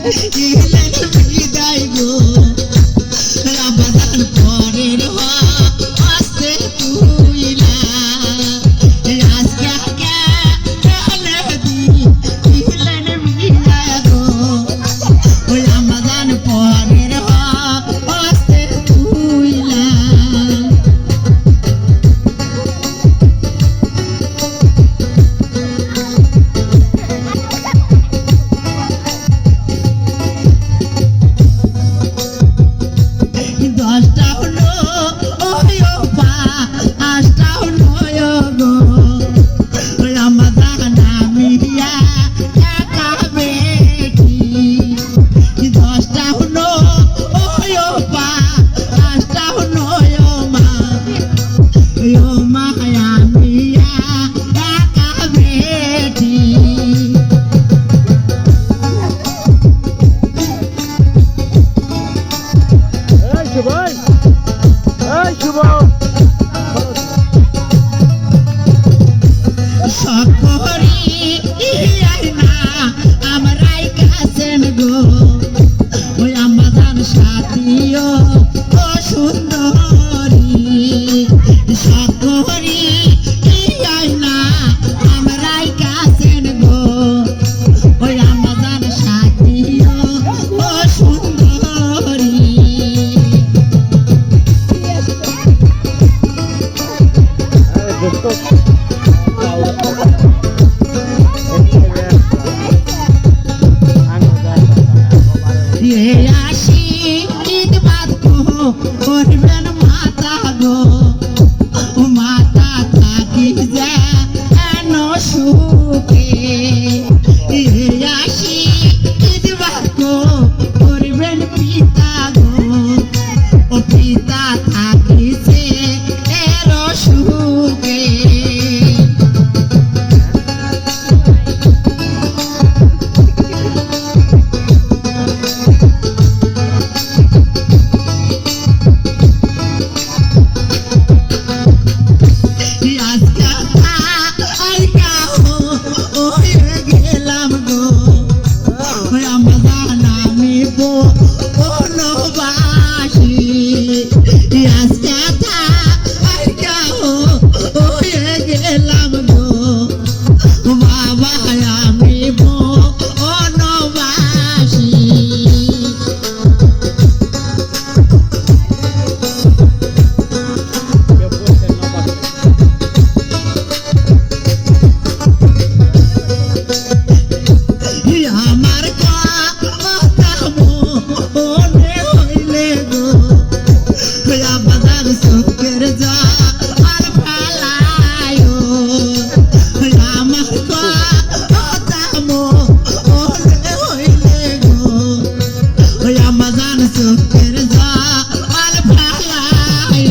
বিদায় গো রামাদান পরের হস্তে তুইলা আজকে দিলেন বিদায় গো রামাদান পরের হস্তে তুইলা দশটা হলো পাঁচটা হলো গো রামাদান মিয়া একা বেটি দশটা হলো পাঁচটা হলো মায়া মিয়া একা বেটি সকরি না আমরাই কাছেন গো ওই আমাদের সাথীও ও সুন্দরী সকরি না আমরাই কাছেন গো ওই আমাদের সাথীও ও সুন্দরী আসি ঈদ বাদ করবেন মাতা গো মাতা থাকি যেন সুখে আসি ঈদ বাদ করবেন পিতা গো পিতা থাকিছে এর সুখে রামাদান আমি বনবাসী আজকে হয়ে গেলাম গো বাবা আমি বনবাসী আমার কথা মনে হইলে গো রামাদান চোখের জল ফেলায় আমার কথা মনে হইলে গো রামাদান চোখের জল ফেলায়